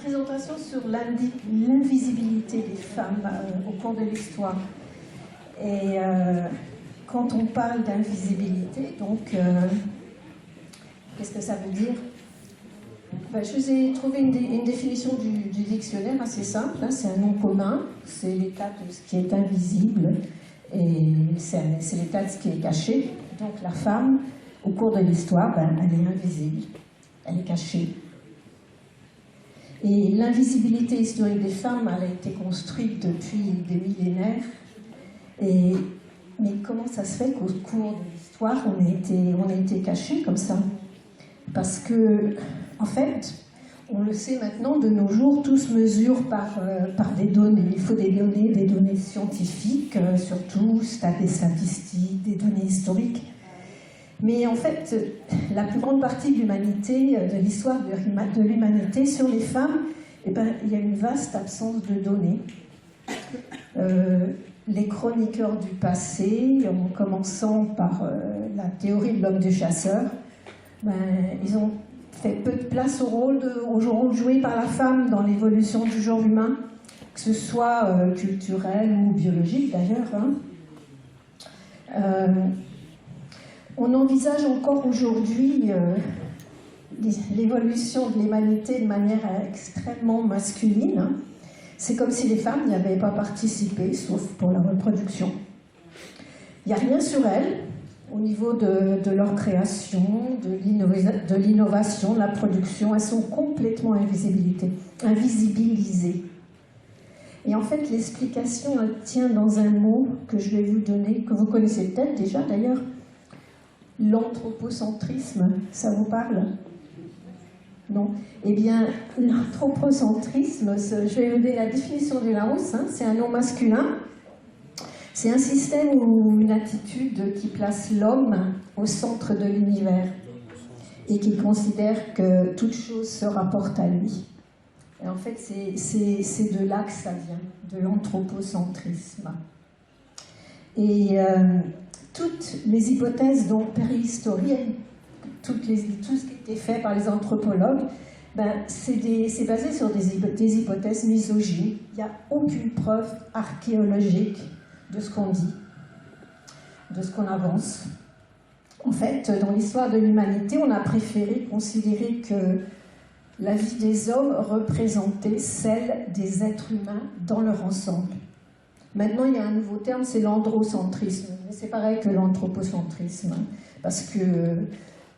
présentation sur l'invisibilité des femmes au cours de l'histoire. Et quand on parle d'invisibilité, donc, qu'est-ce que ça veut dire? Ben, je vous ai trouvé une définition du dictionnaire assez simple. Hein, c'est un nom commun, c'est l'état de ce qui est invisible, et c'est l'état de ce qui est caché. Donc la femme, au cours de l'histoire, ben, elle est invisible, elle est cachée. Et l'invisibilité historique des femmes, elle a été construite depuis des millénaires. Mais comment ça se fait qu'au cours de l'histoire, on a été cachés comme ça? Parce que, en fait, on le sait maintenant, de nos jours, tout se mesure par des données. Il faut des données scientifiques, surtout des statistiques, des données historiques. Mais en fait, la plus grande partie de l'humanité, de l'histoire de l'humanité sur les femmes, eh ben, il y a une vaste absence de données. Les chroniqueurs du passé, en commençant par la théorie de l'homme du chasseur, ben, ils ont fait peu de place au rôle joué par la femme dans l'évolution du genre humain, que ce soit culturel ou biologique d'ailleurs. Hein. On envisage encore aujourd'hui l'évolution de l'humanité de manière extrêmement masculine. Hein. C'est comme si les femmes n'y avaient pas participé, sauf pour la reproduction. Il n'y a rien sur elles au niveau de leur création, de l'innovation, de la production. Elles sont complètement invisibilisées. Et en fait, l'explication, elle tient dans un mot que je vais vous donner, que vous connaissez peut-être déjà d'ailleurs. L'anthropocentrisme, ça vous parle? Non. Eh bien, l'anthropocentrisme, je vais vous donner la définition du Larousse, hein, c'est un nom masculin. C'est un système ou une attitude qui place l'homme au centre de l'univers et qui considère que toute chose se rapporte à lui. Et en fait, c'est de là que ça vient, de l'anthropocentrisme. Et toutes les hypothèses donc préhistoriques, tout ce qui était fait par les anthropologues, ben, c'est basé sur des hypothèses misogynes. Il n'y a aucune preuve archéologique de ce qu'on dit, de ce qu'on avance. En fait, dans l'histoire de l'humanité, on a préféré considérer que la vie des hommes représentait celle des êtres humains dans leur ensemble. Maintenant, il y a un nouveau terme, c'est l'androcentrisme. C'est pareil que l'anthropocentrisme, parce que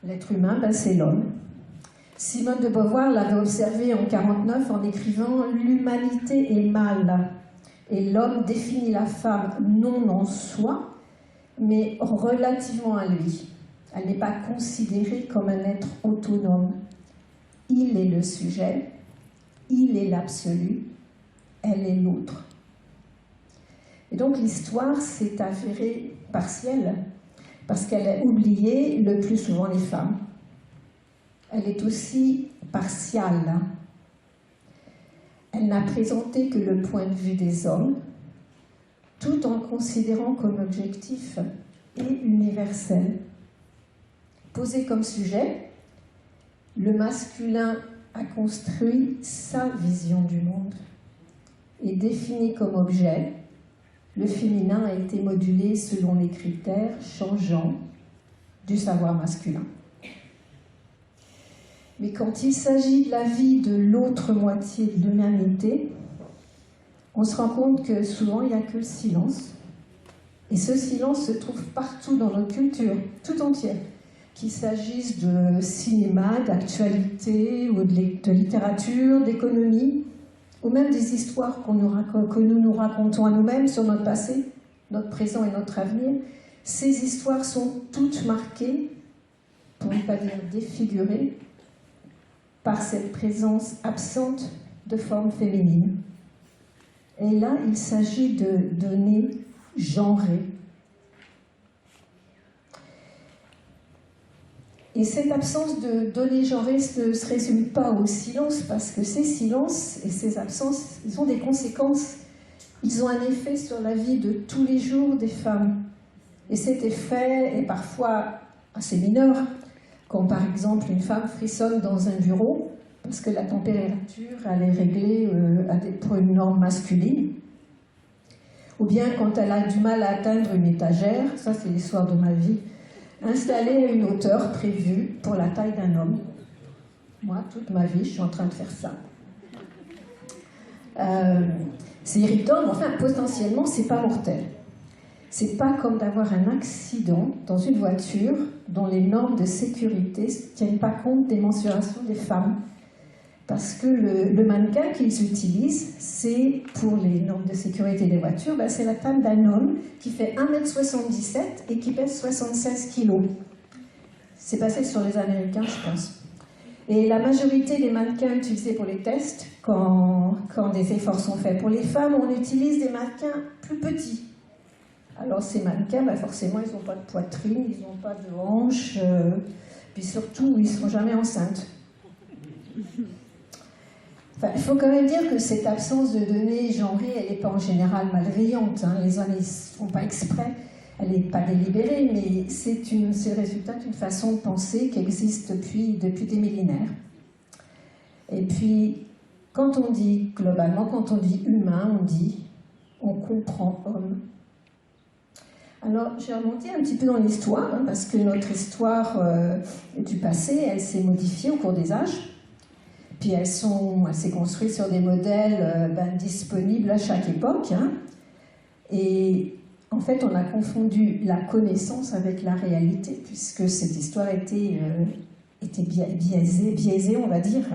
l'être humain, ben, c'est l'homme. Simone de Beauvoir l'avait observé en 1949 en écrivant « L'humanité est mâle et l'homme définit la femme non en soi, mais relativement à lui. Elle n'est pas considérée comme un être autonome. Il est le sujet, il est l'absolu, elle est l'autre. » Et donc l'histoire s'est avérée partielle, parce qu'elle a oublié le plus souvent les femmes. Elle est aussi partiale. Elle n'a présenté que le point de vue des hommes, tout en considérant comme objectif et universel. Posé comme sujet, le masculin a construit sa vision du monde. Et défini comme objet, le féminin a été modulé selon les critères changeants du savoir masculin. Mais quand il s'agit de la vie de l'autre moitié de l'humanité, on se rend compte que souvent il n'y a que le silence. Et ce silence se trouve partout dans notre culture, tout entière. Qu'il s'agisse de cinéma, d'actualité, ou de littérature, d'économie, ou même des histoires que nous racontons à nous-mêmes sur notre passé, notre présent et notre avenir. Ces histoires sont toutes marquées, pour ne pas dire défigurées, par cette présence absente de forme féminine. Et là, il s'agit de données genrées. Et cette absence de données genrées ne se résume pas au silence, parce que ces silences et ces absences, ils ont des conséquences. Ils ont un effet sur la vie de tous les jours des femmes. Et cet effet est parfois assez mineur, quand par exemple une femme frissonne dans un bureau, parce que la température, elle est réglée pour une norme masculine. Ou bien quand elle a du mal à atteindre une étagère, ça c'est l'histoire de ma vie, installée à une hauteur prévue pour la taille d'un homme. Moi, toute ma vie, je suis en train de faire ça. C'est irritant, mais enfin, potentiellement, c'est pas mortel. C'est pas comme d'avoir un accident dans une voiture dont les normes de sécurité ne tiennent pas compte des mensurations des femmes. Parce que le mannequin qu'ils utilisent, c'est pour les normes de sécurité des voitures, ben c'est la taille d'un homme qui fait 1,77 m et qui pèse 76 kg. C'est passé sur les Américains, je pense. Et la majorité des mannequins utilisés pour les tests, quand des efforts sont faits pour les femmes, on utilise des mannequins plus petits. Alors ces mannequins, ben forcément, ils n'ont pas de poitrine, ils n'ont pas de hanches, puis surtout, ils ne seront jamais enceintes. Enfin, il faut quand même dire que cette absence de données genrées, elle n'est pas en général malveillante. Hein. Les hommes, ils ne font pas exprès, elle n'est pas délibérée, mais c'est le résultat d'une façon de penser qui existe depuis des millénaires. Et puis, quand on dit, globalement, quand on dit humain, on comprend homme. Alors, j'ai remonté un petit peu dans l'histoire, hein, parce que notre histoire du passé, elle s'est modifiée au cours des âges. Puis elle s'est construite sur des modèles disponibles à chaque époque. Hein. Et en fait, on a confondu la connaissance avec la réalité, puisque cette histoire était biaisée, on va dire.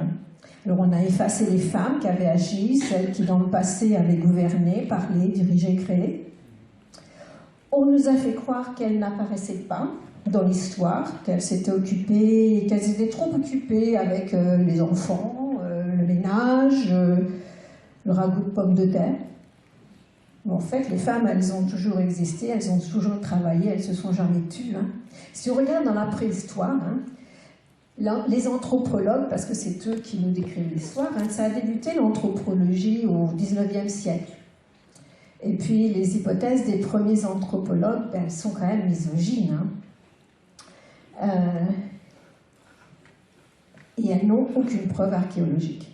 Alors on a effacé les femmes qui avaient agi, celles qui dans le passé avaient gouverné, parlé, dirigé, créé. On nous a fait croire qu'elles n'apparaissaient pas dans l'histoire, qu'elles s'étaient occupées, qu'elles étaient trop occupées avec les enfants, le ménage, le ragoût de pommes de terre. Mais en fait, les femmes, elles ont toujours existé, elles ont toujours travaillé, elles se sont jamais tues. Hein. Si on regarde dans la préhistoire, hein, les anthropologues, parce que c'est eux qui nous décrivent l'histoire, hein, ça a débuté l'anthropologie au XIXe siècle. Et puis les hypothèses des premiers anthropologues, elles sont quand même misogynes. Hein. Et elles n'ont aucune preuve archéologique.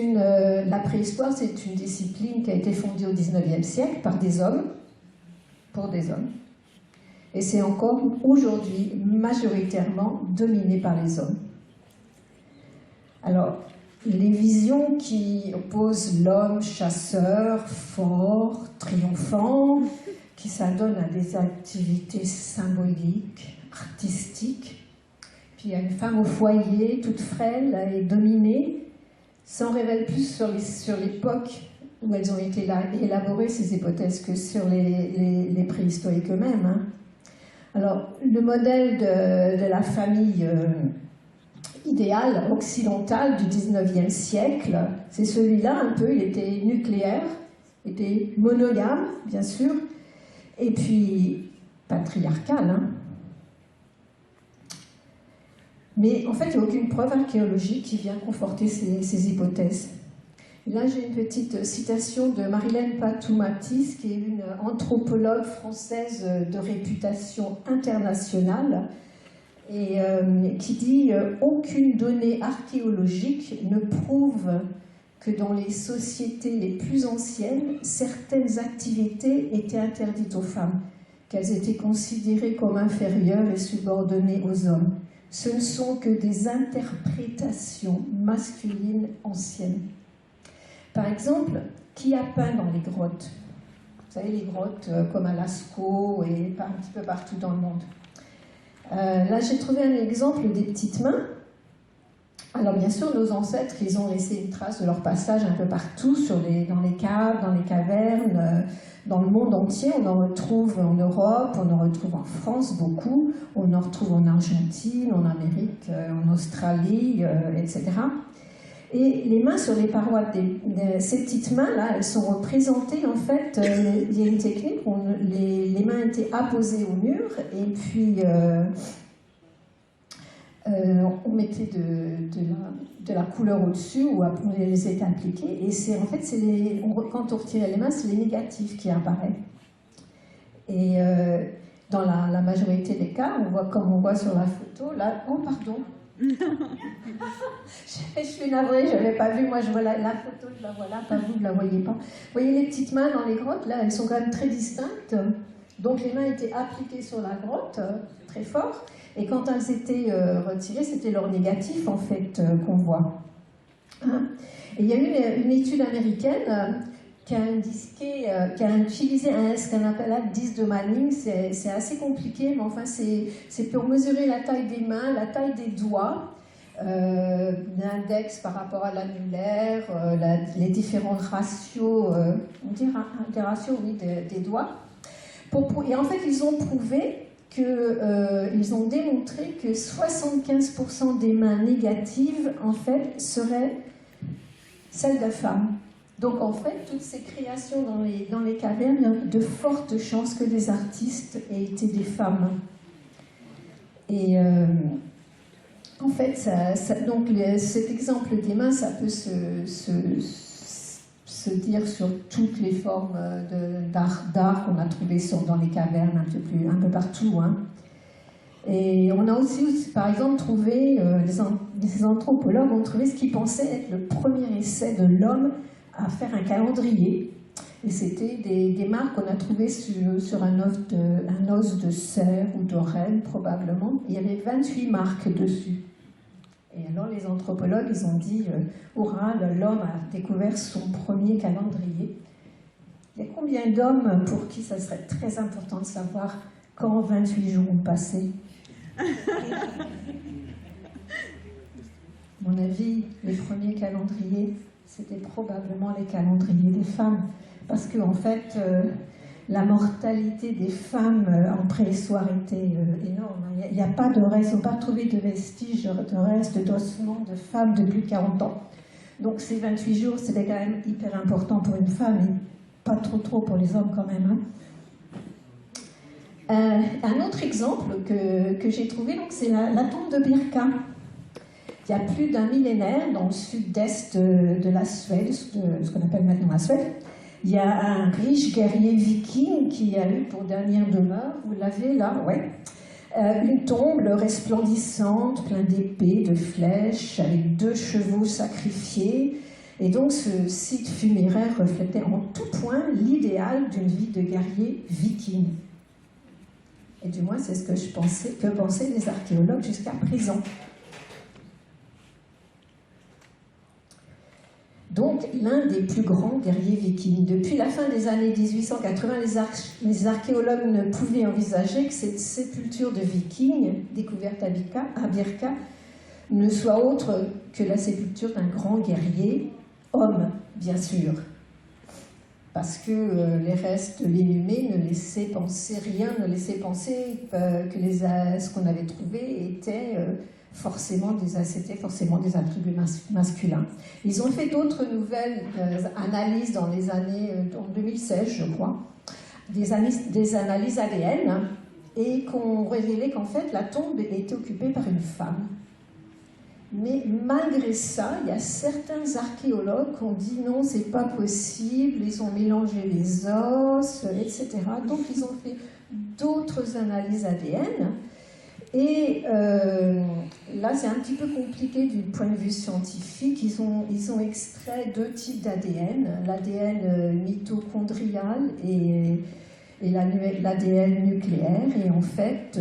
La préhistoire, c'est une discipline qui a été fondée au XIXe siècle par des hommes, pour des hommes. Et c'est encore aujourd'hui majoritairement dominé par les hommes. Alors, les visions qui opposent l'homme chasseur, fort, triomphant, qui s'adonne à des activités symboliques, artistiques. Puis il y a une femme au foyer, toute frêle et dominée, s'en révèle plus sur l'époque où elles ont été élaborées, ces hypothèses, que sur les préhistoriques eux-mêmes. Hein. Alors, le modèle de la famille idéale occidentale du XIXe siècle, c'est celui-là un peu, il était nucléaire, il était monogame, bien sûr, et puis patriarcal. Hein. Mais en fait, il n'y a aucune preuve archéologique qui vient conforter ces hypothèses. Et là, j'ai une petite citation de Marilène Patou-Matisse, qui est une anthropologue française de réputation internationale, et qui dit « Aucune donnée archéologique ne prouve que dans les sociétés les plus anciennes, certaines activités étaient interdites aux femmes, qu'elles étaient considérées comme inférieures et subordonnées aux hommes. Ce ne sont que des interprétations masculines anciennes. » Par exemple, qui a peint dans les grottes? Vous savez, les grottes comme à Lascaux et un petit peu partout dans le monde. Là, j'ai trouvé un exemple des petites mains. Alors, bien sûr, nos ancêtres, ils ont laissé une trace de leur passage un peu partout, dans les caves, dans les cavernes, dans le monde entier. On en retrouve en Europe, on en retrouve en France beaucoup, on en retrouve en Argentine, en Amérique, en Australie, etc. Et les mains sur les parois, ces petites mains-là, elles sont représentées, en fait, il y a une technique où les mains étaient apposées au mur, et puis on mettait de la couleur au-dessus, ou on les était appliquées, et en fait, quand on retirait les mains, c'est les négatifs qui apparaissent. Et dans la majorité des cas, on voit, comme on voit sur la photo, là, oh pardon, Je suis navrée, je n'avais pas vu. Moi, je vois la photo, je la vois là, pas vous, vous ne la voyez pas. Vous voyez les petites mains dans les grottes, là, elles sont quand même très distinctes. Donc, les mains étaient appliquées sur la grotte, très fort. Et quand elles étaient retirées, c'était leur négatif, en fait, qu'on voit. Hein? Et il y a eu une étude américaine qui a utilisé ce qu'on appelle l'indice de Manning. C'est assez compliqué, mais enfin, c'est pour mesurer la taille des mains, la taille des doigts, l'index par rapport à l'annulaire, les différents ratios, on dirait des ratios, oui, des doigts. Et en fait, ils ont prouvé ils ont démontré que 75% des mains négatives, en fait, seraient celles de femmes. Donc, en fait, toutes ces créations dans les cavernes, il y a de fortes chances que les artistes aient été des femmes. Et en fait, donc cet exemple des mains, ça peut se dire sur toutes les formes d'art qu'on a trouvées dans les cavernes, un peu partout. Hein. Et on a aussi, par exemple, trouvé, des anthropologues ont trouvé ce qu'ils pensaient être le premier essai de l'homme à faire un calendrier. Et c'était des marques qu'on a trouvées sur un os de cerf ou de renne, probablement. Il y avait 28 marques dessus. Et alors les anthropologues, ils ont dit, hurrah, l'homme a découvert son premier calendrier. Il y a combien d'hommes pour qui ça serait très important de savoir quand 28 jours ont passé? À mon avis, les premiers calendriers, c'était probablement les calendriers des femmes. Parce qu'en fait, la mortalité des femmes en préhistoire était énorme. Il n'y a pas de reste, ils n'ont pas trouvé de vestiges, de restes d'ossements de femmes de plus de 40 ans. Donc ces 28 jours, c'était quand même hyper important pour une femme, et pas trop pour les hommes quand même. Hein. Un autre exemple que j'ai trouvé, c'est la tombe de Birka. Il y a plus d'un millénaire, dans le sud-est de la Suède, de ce qu'on appelle maintenant la Suède, il y a un riche guerrier viking qui a eu pour dernière demeure, vous l'avez là, ouais, une tombe resplendissante, plein d'épées, de flèches, avec 2 chevaux sacrifiés. Et donc ce site funéraire reflétait en tout point l'idéal d'une vie de guerrier viking. Et du moins, c'est ce que pensaient les archéologues jusqu'à présent. Donc, l'un des plus grands guerriers vikings. Depuis la fin des années 1880, les archéologues ne pouvaient envisager que cette sépulture de vikings, découverte à Birka, ne soit autre que la sépulture d'un grand guerrier, homme, bien sûr. Parce que les restes de l'inhumé ne laissaient penser, rien ne laissait penser que ce qu'on avait trouvé était... c'était forcément des attributs masculins. Ils ont fait d'autres nouvelles analyses dans les années, en 2016 je crois, des analyses ADN, hein, et qu'on révélait qu'en fait la tombe était occupée par une femme. Mais malgré ça, il y a certains archéologues qui ont dit non, c'est pas possible, ils ont mélangé les os, etc. Donc ils ont fait d'autres analyses ADN. Et là, c'est un petit peu compliqué du point de vue scientifique. Ils ont extrait 2 types d'ADN, l'ADN mitochondrial et l'ADN nucléaire. Et en fait,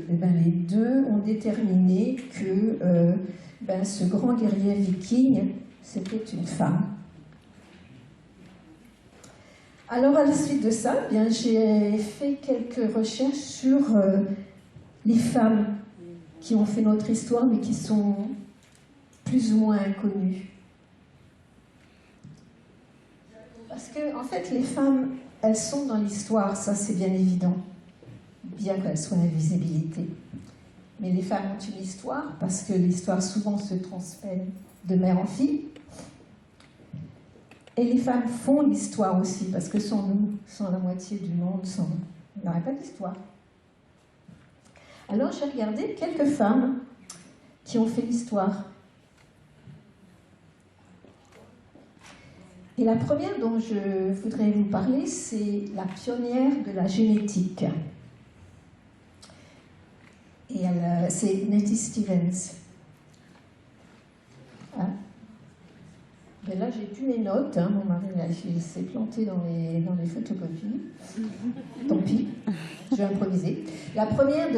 les deux ont déterminé que ce grand guerrier viking, c'était une femme. Alors, à la suite de ça, j'ai fait quelques recherches sur... les femmes qui ont fait notre histoire, mais qui sont plus ou moins inconnues. Parce que, en fait, les femmes, elles sont dans l'histoire, ça c'est bien évident, bien qu'elles soient invisibilité. Mais les femmes ont une histoire, parce que l'histoire souvent se transmet de mère en fille. Et les femmes font l'histoire aussi, parce que sans nous, sans la moitié du monde, il n'y aurait pas d'histoire. Alors j'ai regardé quelques femmes qui ont fait l'histoire. Et la première dont je voudrais vous parler, c'est la pionnière de la génétique. Et c'est Nettie Stevens. Mais là, j'ai plus mes notes. Hein. Mon mari, il s'est planté dans les photocopies. Tant pis, je vais improviser. La première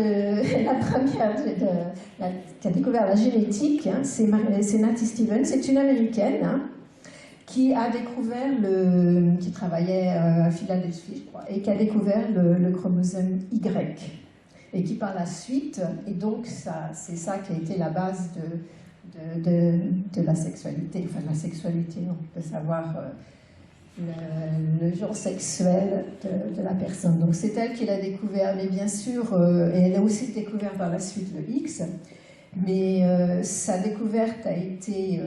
qui a découvert la génétique, hein, c'est Natty Stevens. C'est une Américaine hein, qui a découvert qui travaillait à Philadelphie, je crois, et qui a découvert le chromosome Y. Et qui par la suite, et donc c'est ça qui a été la base de la sexualité, enfin de la sexualité, non, de savoir le genre sexuel de la personne. Donc c'est elle qui l'a découvert, mais bien sûr, et elle a aussi découvert par la suite le X, mais sa découverte a été...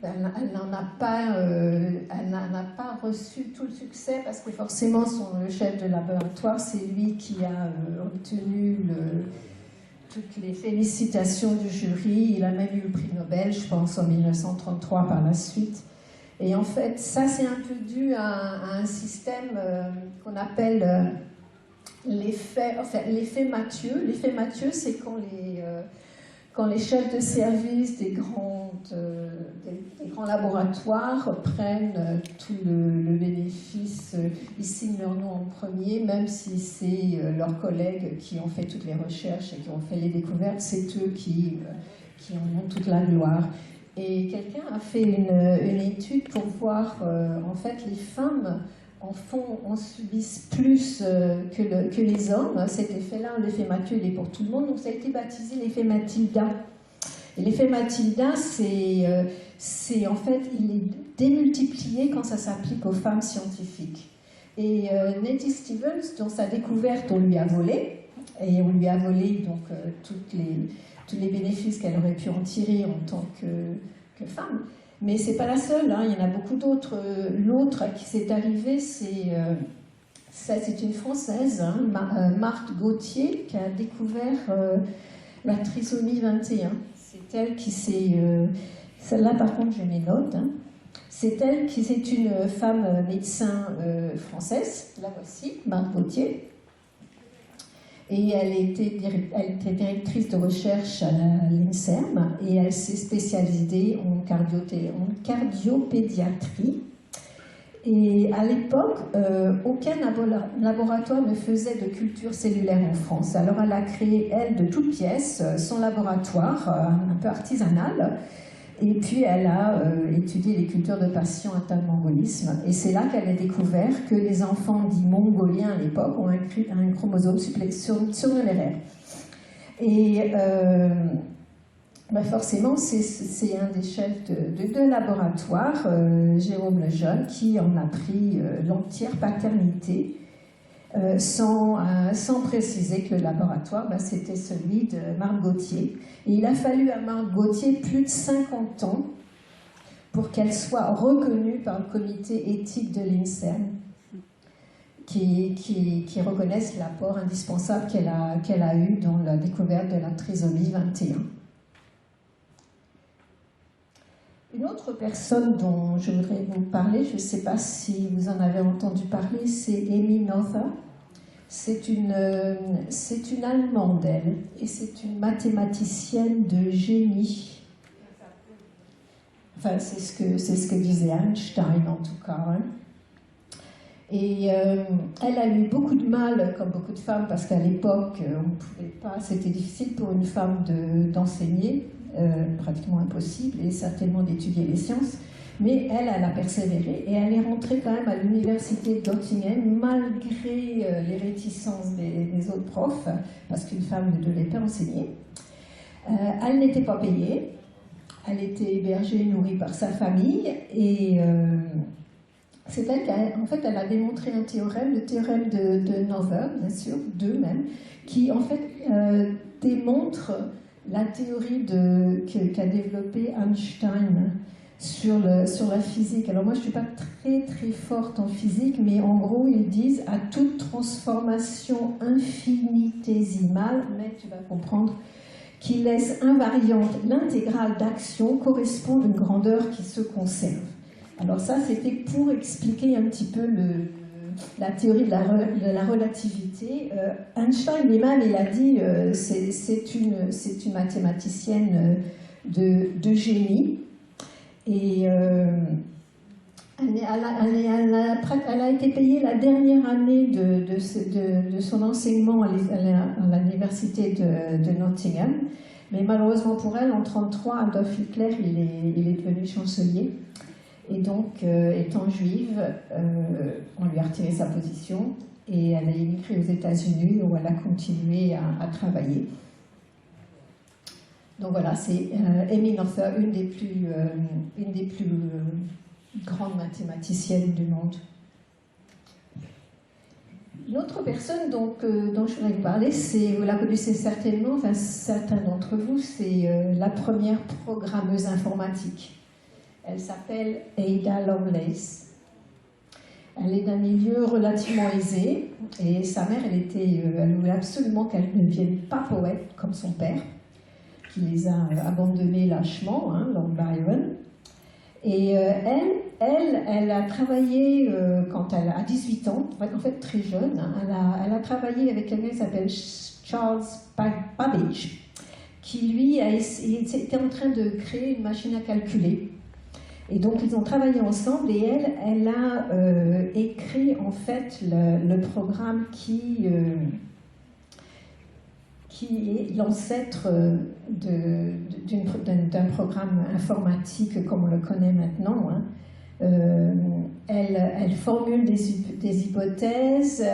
elle n'a pas reçu tout le succès parce que forcément le chef de laboratoire, c'est lui qui a obtenu toutes les félicitations du jury. Il a même eu le prix Nobel, je pense, en 1933 par la suite. Et en fait, ça c'est un peu dû à un système qu'on appelle l'effet Mathieu. L'effet Mathieu, c'est quand les chefs de service des grands laboratoires prennent tout le bénéfice, ils signent leur nom en premier, même si c'est leurs collègues qui ont fait toutes les recherches et qui ont fait les découvertes, c'est eux qui en ont toute la gloire. Et quelqu'un a fait une étude pour voir, en fait, les femmes en subissent plus que les hommes. Cet effet-là, l'effet Mathieu, il est pour tout le monde. Donc ça a été baptisé l'effet Matilda. Et l'effet Matilda, c'est en fait, il est démultiplié quand ça s'applique aux femmes scientifiques. Et Nettie Stevens, dans sa découverte, on lui a volé. Et on lui a volé donc tous les bénéfices qu'elle aurait pu en tirer en tant que femme. Mais c'est pas la seule, hein, il y en a beaucoup d'autres. L'autre qui s'est arrivé, c'est une Française, hein, Marthe Gauthier, qui a découvert la trisomie 21. C'est elle qui s'est... celle-là, par contre, j'ai mes notes. Hein. C'est elle qui est une femme médecin française, la voici, Marthe Gauthier. Et elle était directrice de recherche à l'INSERM et elle s'est spécialisée en cardiopédiatrie. Et à l'époque, aucun laboratoire ne faisait de culture cellulaire en France. Alors elle a créé, elle, de toutes pièces, son laboratoire, un peu artisanal. Et puis elle a étudié les cultures de patients atteints de mongolisme. Et c'est là qu'elle a découvert que les enfants dits mongoliens à l'époque ont un chromosome surnuméraire. Et forcément, c'est un des chefs de laboratoire, Jérôme Lejeune, qui en a pris l'entière paternité, sans préciser que le laboratoire, c'était celui de Marthe Gauthier. Et il a fallu à Marthe Gauthier plus de 50 ans pour qu'elle soit reconnue par le comité éthique de l'INSERM, qui reconnaisse l'apport indispensable qu'elle a eu dans la découverte de la trisomie 21. Une autre personne dont je voudrais vous parler, je ne sais pas si vous en avez entendu parler, c'est Amy Noether. C'est une Allemande, elle, et c'est une mathématicienne de génie. Enfin, c'est ce que disait Einstein, en tout cas. Hein. Et elle a eu beaucoup de mal, comme beaucoup de femmes, parce qu'à l'époque, on pouvait pas, c'était difficile pour une femme d'enseigner. Pratiquement impossible, et certainement d'étudier les sciences, mais elle a persévéré et elle est rentrée quand même à l'université de Göttingen malgré les réticences des autres profs, parce qu'une femme ne devait pas enseigner. Elle n'était pas payée, elle était hébergée, nourrie par sa famille, et c'est elle qui en fait, elle a démontré un théorème, le théorème de Noether, bien sûr, deux même, qui en fait démontre la théorie qu'a développée Einstein sur la physique. Alors moi, je ne suis pas très très forte en physique, mais en gros, ils disent à toute transformation infinitésimale, mais tu vas comprendre, qui laisse invariante l'intégrale d'action correspond à une grandeur qui se conserve. Alors ça, c'était pour expliquer un petit peu la théorie de la relativité. Einstein lui-même, il a dit c'est une mathématicienne de génie. Et elle a été payée la dernière année de son enseignement à l'université de Nottingham. Mais malheureusement pour elle, en 1933, Adolf Hitler il est devenu chancelier. Et donc, étant juive, on lui a retiré sa position et elle a émigré aux États-Unis où elle a continué à travailler. Donc voilà, c'est Emmy Noether, une des plus grandes mathématiciennes du monde. L'autre personne dont je voudrais vous parler, vous la connaissez certainement, enfin certains d'entre vous, c'est la première programmeuse informatique. Elle s'appelle Ada Lovelace. Elle est d'un milieu relativement aisé et sa mère, elle voulait absolument qu'elle ne devienne pas poète comme son père, qui les a abandonnés lâchement, Lord Byron. Et elle a travaillé quand elle a 18 ans, en fait très jeune, elle a travaillé avec quelqu'un qui s'appelle Charles Babbage, qui lui était en train de créer une machine à calculer. Et donc ils ont travaillé ensemble et elle a écrit en fait le programme qui est l'ancêtre d'un programme informatique comme on le connaît maintenant. Elle formule des hypothèses,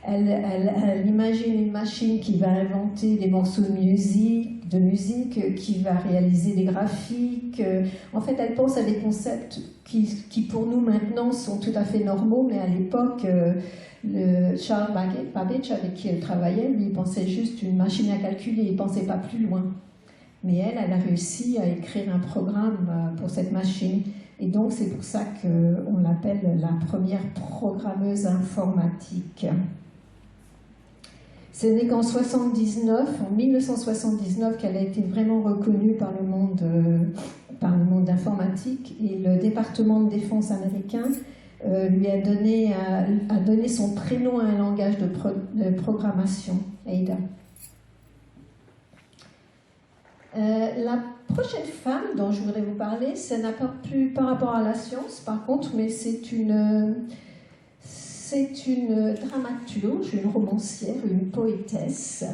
elle imagine une machine qui va inventer des morceaux de musique, qui va réaliser des graphiques. En fait, elle pense à des concepts qui pour nous maintenant sont tout à fait normaux, mais à l'époque, Charles Babbage, avec qui elle travaillait, lui, il pensait juste une machine à calculer, il ne pensait pas plus loin. Mais elle a réussi à écrire un programme pour cette machine. Et donc, c'est pour ça qu'on l'appelle la première programmeuse informatique. Ce n'est qu'en 1979, qu'elle a été vraiment reconnue par le monde informatique. Et le département de défense américain lui a donné son prénom à un langage de programmation, Ada. La prochaine femme dont je voudrais vous parler, ça n'a pas plus par rapport à la science, par contre, mais c'est une dramaturge, une romancière, une poétesse,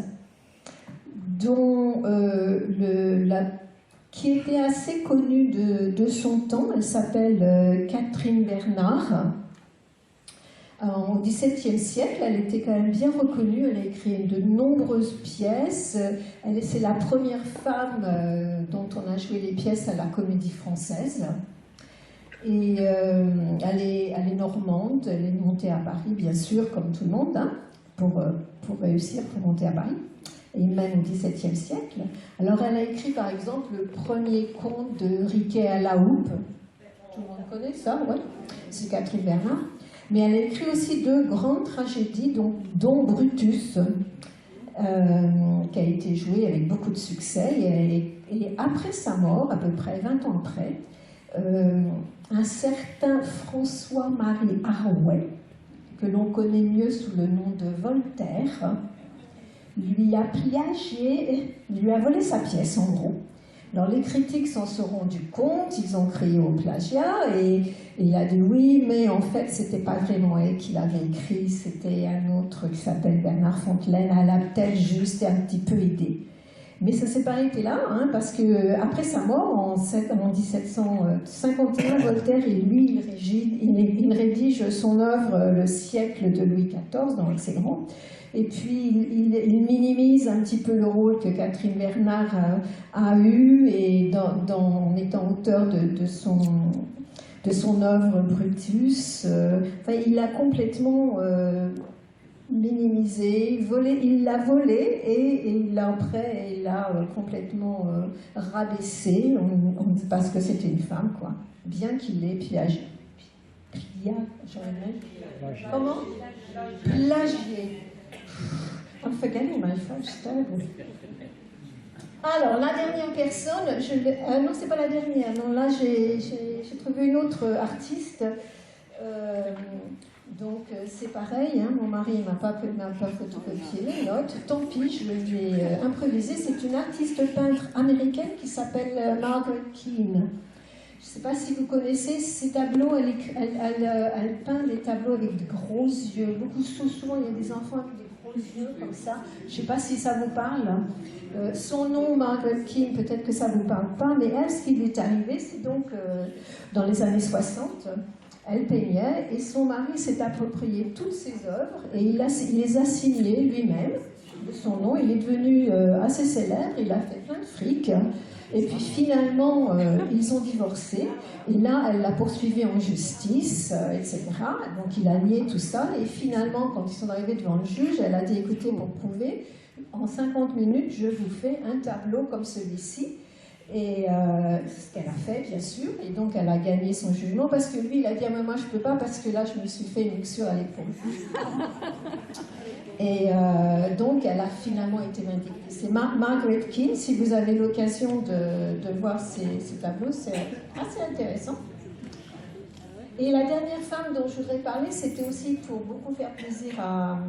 qui était assez connue de son temps. Elle s'appelle Catherine Bernard. Au XVIIe siècle, elle était quand même bien reconnue, elle a écrit de nombreuses pièces. C'est la première femme dont on a joué les pièces à la Comédie Française. Et elle est normande, elle est montée à Paris, bien sûr, comme tout le monde, pour réussir, pour monter à Paris, et même au XVIIe siècle. Alors elle a écrit par exemple le premier conte de Riquet à la houppe. Tout le monde connaît ça, ouais. C'est Catherine Bernard. Mais elle a écrit aussi deux grandes tragédies, dont Brutus, qui a été joué avec beaucoup de succès. Et après sa mort, à peu près 20 ans après, un certain François-Marie Arouet, que l'on connaît mieux sous le nom de Voltaire, lui a plagié, lui a volé sa pièce en gros. Alors les critiques s'en sont rendus compte, ils ont crié au plagiat et il a dit oui, mais en fait c'était pas vraiment elle qui l'avait écrit, c'était un autre qui s'appelle Bernard Fontelenne, elle a peut-être juste un petit peu aidé. Mais ça s'est pas arrêté là, parce que après sa mort en 1751, Voltaire et lui il rédige son œuvre Le siècle de Louis XIV dans ses grands. Et puis, il minimise un petit peu le rôle que Catherine Bernard a eu et en étant auteur de son œuvre Brutus. Il a complètement minimisé, il l'a volé et il l'a complètement rabaissé parce que c'était une femme, quoi. Bien qu'il l'ait plagié. Comment ? Plagié. I'm forgetting my French, terrible. Alors, la dernière personne, non, c'est pas la dernière, non, là j'ai trouvé une autre artiste, donc c'est pareil, mon mari m'a pas photocopié les notes, tant pis, je lui ai improvisé. C'est une artiste peintre américaine qui s'appelle Margaret Keane, Je ne sais pas si vous connaissez ces tableaux, elle peint des tableaux avec de gros yeux. Souvent, il y a des enfants avec des gros yeux comme ça. Je ne sais pas si ça vous parle. Son nom, Margaret Keane, peut-être que ça ne vous parle pas, mais elle, ce qui lui est arrivé, c'est donc dans les années 60, elle peignait et son mari s'est approprié toutes ses œuvres et il les a signées lui-même de son nom. Il est devenu assez célèbre, il a fait plein de fric. Et puis finalement, ils ont divorcé. Et là, elle l'a poursuivi en justice, etc. Donc il a nié tout ça. Et finalement, quand ils sont arrivés devant le juge, elle a dit, écoutez, pour prouver, en 50 minutes, je vous fais un tableau comme celui-ci. Et c'est ce qu'elle a fait, bien sûr. Et donc, elle a gagné son jugement parce que lui, il a dit, ah, mais moi, je ne peux pas parce que là, je me suis fait une luxure à l'épaule. Et donc, elle a finalement été vindiquée. C'est Margaret Keane. Si vous avez l'occasion de voir ces tableaux, c'est assez intéressant. Et la dernière femme dont je voudrais parler, c'était aussi pour beaucoup faire plaisir à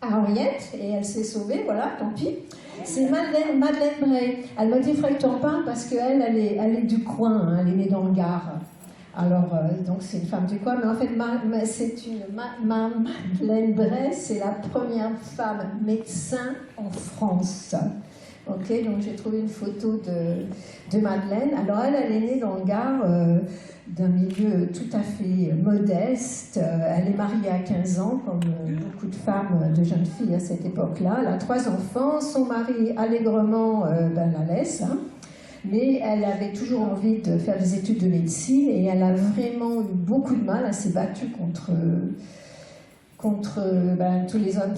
Henriette, et elle s'est sauvée, voilà, tant pis. C'est Madeleine Bray. Elle m'a dit, il faudrait que tu en parles parce qu'elle, elle est du coin, hein, elle est née dans le Gard. Alors, donc c'est une femme du coin, mais en fait, Madeleine Bray, c'est la première femme médecin en France. Ok, donc j'ai trouvé une photo de Madeleine. Alors, elle est née dans le Gard, d'un milieu tout à fait modeste. Elle est mariée à 15 ans, comme beaucoup de femmes, de jeunes filles à cette époque-là. Elle a 3 enfants. Son mari, allègrement, la laisse. Hein. Mais elle avait toujours envie de faire des études de médecine et elle a vraiment eu beaucoup de mal. Elle s'est battue contre tous les hommes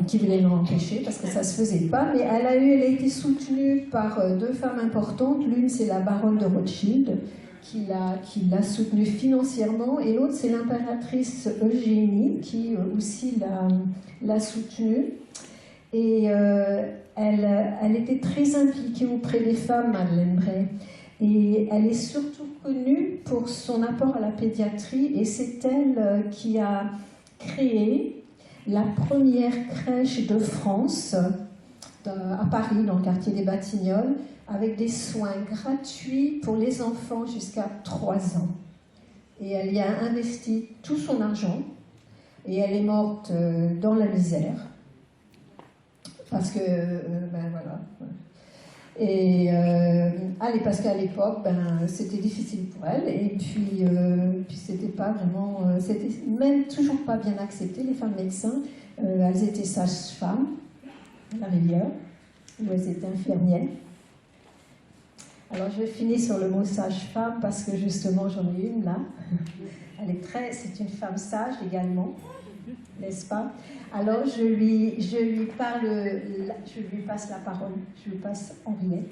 qui voulaient l'empêcher parce que ça ne se faisait pas. Mais elle a été soutenue par 2 femmes importantes. L'une, c'est la baronne de Rothschild, qui l'a soutenue financièrement, et l'autre, c'est l'impératrice Eugénie, qui aussi l'a soutenue. Et elle était très impliquée auprès des femmes, Madeleine Bray. Et elle est surtout connue pour son apport à la pédiatrie, et c'est elle qui a créé la première crèche de France à Paris, dans le quartier des Batignolles, avec des soins gratuits pour les enfants jusqu'à 3 ans. Et elle y a investi tout son argent, et elle est morte dans la misère. Parce que, voilà. Et parce qu'à l'époque, c'était difficile pour elle, et puis c'était pas vraiment, c'était même toujours pas bien accepté, les femmes médecins. Elles étaient sages-femmes, à la Rivière, où elles étaient infirmières. Alors je vais finir sur le mot sage-femme, parce que justement j'en ai une là. C'est une femme sage également, n'est-ce pas? Alors je lui passe la parole, je lui passe Henriette.